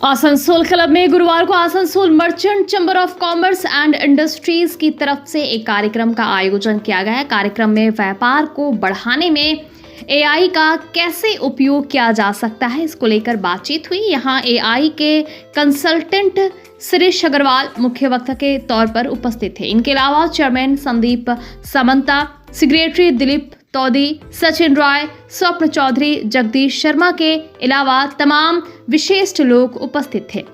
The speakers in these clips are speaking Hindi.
आसनसोल क्लब में गुरुवार को Asansol merchant chamber of commerce and industries की तरफ से एक कार्यक्रम का आयोजन किया गया है। कार्यक्रम में व्यापार को बढ़ाने में एआई का कैसे उपयोग किया जा सकता है, इसको लेकर बातचीत हुई। यहाँ एआई के कंसल्टेंट शिरीष अग्रवाल मुख्य वक्ता के तौर पर उपस्थित थे। इनके अलावा चेयरमैन संदीप समंता, सेक्रेटरी दिलीप तौदी, सचिन रॉय, स्वप्न चौधरी, जगदीश शर्मा के अलावा तमाम विशिष्ट लोग उपस्थित थे।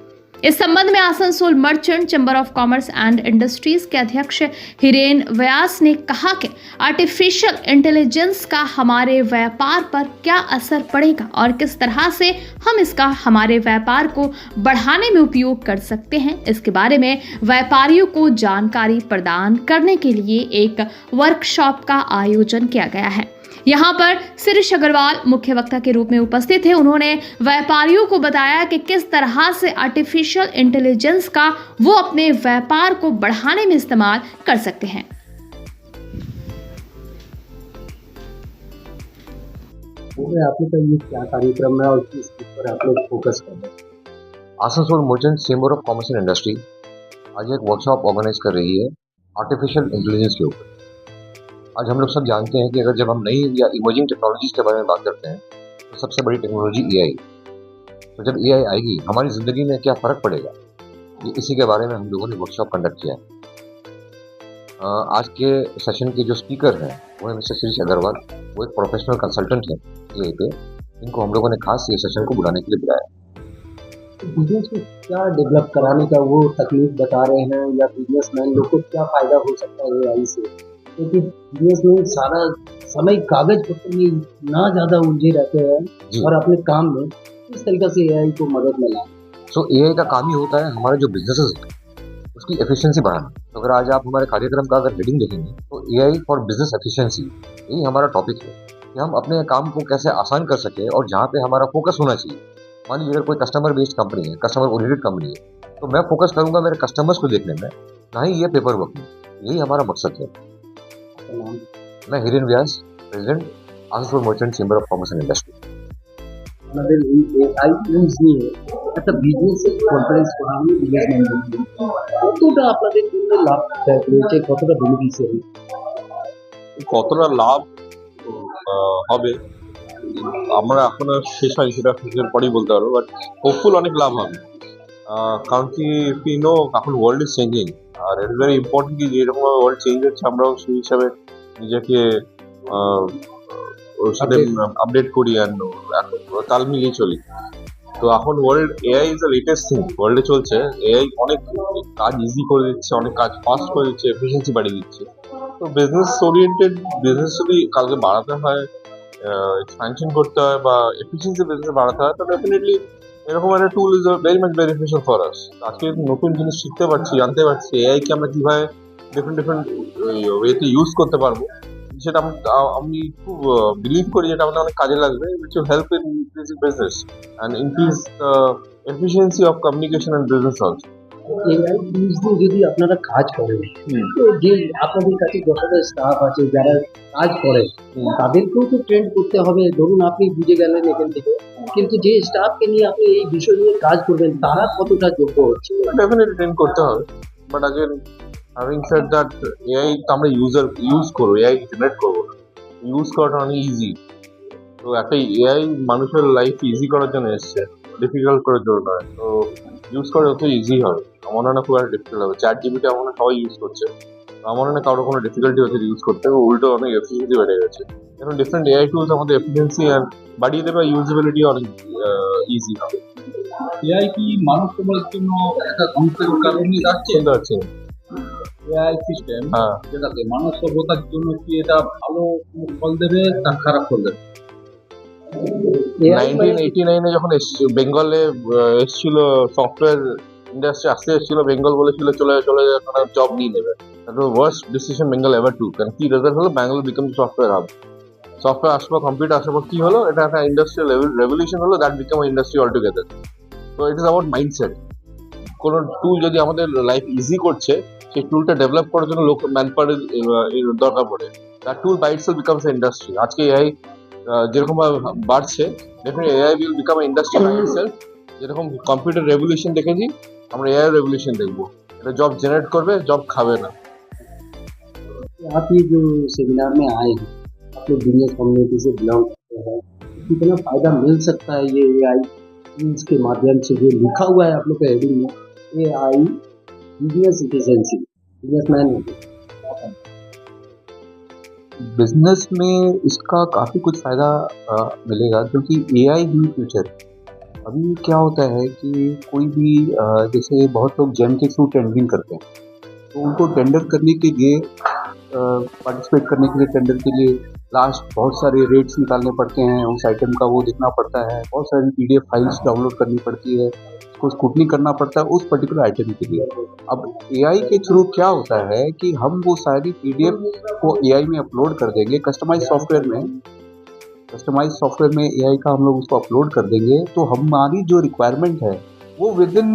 इस संबंध में Asansol merchant chamber of commerce and industries के अध्यक्ष हिरेन व्यास ने कहा कि आर्टिफिशियल इंटेलिजेंस का हमारे व्यापार पर क्या असर पड़ेगा और किस तरह से हम इसका हमारे व्यापार को बढ़ाने में उपयोग कर सकते हैं, इसके बारे में व्यापारियों को जानकारी प्रदान करने के लिए एक वर्कशॉप का आयोजन किया गया है। यहाँ पर शिरीष अग्रवाल मुख्य वक्ता के रूप में उपस्थित थे। उन्होंने व्यापारियों को बताया कि किस तरह से आर्टिफिशियल इंटेलिजेंस का वो अपने व्यापार को बढ़ाने में इस्तेमाल कर सकते हैं। आपने का ये क्या कार्यक्रम है और किस पर आप लोग फोकस कर रहे हैं? Asansol merchant chamber of commerce and industry आज एक वर्कशॉप ऑर्गेनाइज कर रही है आर्टिफिशियल इंटेलिजेंस के ऊपर। आज हम लोग सब जानते हैं कि अगर जब हम नई या इमर्जिंग टेक्नोलॉजीज के बारे में बात करते हैं तो सबसे बड़ी टेक्नोलॉजी एआई। तो जब एआई आएगी हमारी ज़िंदगी में क्या फ़र्क पड़ेगा, ये इसी के बारे में हम लोगों ने वर्कशॉप कंडक्ट किया है। आज के सेशन के जो स्पीकर हैं वो है मिस्टर शिरीष अग्रवाल। वो एक प्रोफेशनल कंसल्टेंट है एआई पे। इनको हम लोगों ने खास ये सेशन को बुलाने के लिए बुलाया। बिजनेस में क्या डेवलप कराने का वो तकनीक बता रहे हैं या बिजनेसमैन लोग को क्या फायदा हो सकता है एआई से, क्योंकि बिजनेस में सारा समय कागज पत्र में ना ज़्यादा उलझे रहते हैं और अपने काम में किस तरीके से एआई को मदद में लाएं। सो एआई का काम ही होता है हमारे जो बिजनेसेस हैं उसकी एफिशिएंसी बढ़ाना। तो अगर आज आप हमारे कार्यक्रम का अगर हेडिंग देखेंगे तो एआई फॉर बिजनेस एफिशिएंसी, यही हमारा टॉपिक है कि हम अपने काम को कैसे आसान कर सकें और जहाँ पे हमारा फोकस होना चाहिए। मान लीजिए अगर कोई कस्टमर बेस्ड कंपनी है, कस्टमर ओरिएंटेड कंपनी है, तो मैं फोकस करूंगा मेरे कस्टमर्स को देखने में, ना ही ये पेपर वर्क में। यही हमारा मकसद है। मैं Hiren Vyas, president Asansol merchant chamber of commerce and industry. আমাদের এই এআই টুলস নিয়ে একটা বিজনেস কনফারেন্স করা হলো বিজনেসম্যানদের। কতটা আপনাদের জন্য লাভ রয়েছে, কতটা বেনিফিশিয়ারি, কতটা লাভ হবে আমরা এখন আর শেষ হয় সেটা শেষের পরেই বলতে পারবো, বাট হোপফুল অনেক লাভ হবে। কারণ কি এখন ওয়ার্ল্ড ইজ চেঞ্জিং আর ইট ইজ ভেরি ইম্পর্টেন্ট কি যেরকম ওয়ার্ল্ড চেঞ্জ হচ্ছে আমরাও সেই হিসাবে নিজেকে ওর সাথে আপডেট করি আর তাল মিলিয়ে চলি। তো এখন world AI is the latest thing ওয়ার্ল্ডে চলছে। এআই অনেক কাজ ইজি করে দিচ্ছে, অনেক কাজ ফাস্ট করে দিচ্ছে, এফিসিয়েন্সি বাড়িয়ে দিচ্ছে। তো বিজনেস ওরিয়েন্টেড বিজনেস যদি কালকে বাড়াতে হয়, এক্সপ্যানশন করতে হয় বা এফিসিয়েন্সি বিজনেস বাড়াতে হয়, তো ডেফিনেটলি এরকম একটা tool is very much beneficial for us. আজকে নতুন জিনিস শিখতে পারছি, জানতে পারছি এআই কে আমরা কিভাবে ডিফারেন্ট ওয়েতে ইউজ করতে পারবো, সেটা আমি খুব বিলিভ করি যেটা আমাদের অনেক কাজে লাগবে। Which will help in increasing business and increase the efficiency of communication and business also. AI tools দিয়ে যদি আপনারা কাজ করেন, তো যে আপনাদের কাছে যতটা স্টাফ আছে যারা কাজ করে তাদেরকেও তো ট্রেন করতে হবে। ধরুন আপনি বুঝে গেলেন এখান থেকে, কিন্তু যে স্টাফকে নিয়ে আপনি এই বিষয় নিয়ে কাজ করবেন তারা কতটা যোগ্য হচ্ছে? ডেফিনেটলি ট্রেন করতে হবে, but again having said that AI তো আমরা ইউজ করবো, এআই জেনারেট করবো না। ইউজ করাটা অনেক ইজি। তো একটা এআই মানুষের লাইফ ইজি করার জন্য এসছে, ডিফিকাল্ট করার জন্য নয়। তো ইউজ করা যত ইজি হবে আমার মনে হয় খুব একটা ডিফিকাল্ট হবে। চ্যাট জিপিটি আমার সবাই ইউজ করছে, আমার মনে হয় কারোর কোনো ডিফিকাল্টি হচ্ছে ইউজ করতে, উল্টো অনেক এফিসিয়েন্সি বেড়ে গেছে। এখন ডিফারেন্ট এআই টুলস আমাদের এফিসিয়েন্সি অ্যান্ড বাড়িয়ে দেবে, ইউজেবিলিটি অনেক ইজি হবে। এআই কি মানব সমাজের জন্য একটা ধ্বংসের কারণে যাচ্ছে? এআই সিস্টেম যেটাতে মানব সভ্যতার জন্য কি এটা ভালো ফল দেবে না খারাপ ফল দেবে? 1989 যখন বেঙ্গলে এসেছিল সফটওয়্যার ইন্ডাস্ট্রি আসতে এসেছিল, বেঙ্গল বলেছিল চলে জব নিয়ে নেবে। ওয়ার্স্ট ডিসিশন বেঙ্গল এভার টুক। কারণ কি রেজাল্ট হলো, Bangalore become software hub. Software আসবার, কম্পিউটার আসার পর কি হলো, এটা একটা ইন্ডাস্ট্রিয়াল রেভলিউশন হলো, that become industry all together. তো ইট ইজ অ্যাবাউট মাইন্ডসেট। কোনো টুল যদি আমাদের লাইফ ইজি করছে, সেই টুলটা ডেভেলপ করার জন্য লোক ম্যানপাওয়ারের দরকার পড়ে। That tool by itself becomes industry. আজকে এআই যেরকম বাড়ছে, definitely AI will become industry by itself যেরকম কম্পিউটার রেভলিউশন দেখেছি, আমরা এআই রেভলিউশন দেখবো। এটা জব জেনারেট করবে, জব খাবে না। आप ये जो सेमिनार में आए हैं, आप लोग बिजनेस कम्युनिटी से बिलोंग करते हैं, कितना फायदा मिल सकता है ये एआई टूल्स के माध्यम से? जो लिखा हुआ है आप लोग के हेडिंग में, AI business efficiency, businessman business में इसका काफ़ी कुछ फ़ायदा मिलेगा, क्योंकि एआई ही फ्यूचर। अभी क्या होता है कि कोई भी जैसे बहुत लोग जेम के थ्रू टेंडरिंग करते हैं, तो उनको टेंडर करने के लिए पार्टिसिपेट करने के लिए टेंडर के लिए लास्ट बहुत सारे रेट्स निकालने पड़ते हैं, उस आइटम का वो देखना पड़ता है, बहुत सारी पीडीएफ फाइल्स डाउनलोड करनी पड़ती है, उसको स्क्रूटनी करना पड़ता है उस पर्टिकुलर आइटम के लिए। अब एआई के थ्रू क्या होता है कि हम वो सारी पीडीएफ को एआई में अपलोड कर देंगे, कस्टमाइज सॉफ्टवेयर में एआई का हम लोग उसको अपलोड कर देंगे, तो हमारी जो रिक्वायरमेंट है वो विद इन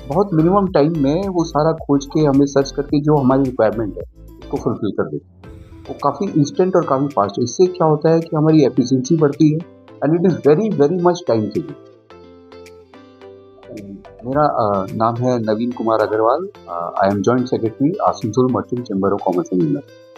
बहुत मिनिमम टाइम में वो सारा खोज के हमें सर्च करके जो हमारी रिक्वायरमेंट है उसको फुलफिल कर देते हैं। वो काफ़ी इंस्टेंट और काफ़ी फास्ट है। इससे क्या होता है कि हमारी एफिशिएंसी बढ़ती है and it is very very much time saving. मेरा नाम है Naveen Kumar Agarwal. I am joint secretary Asansol merchant chamber of commerce and industry.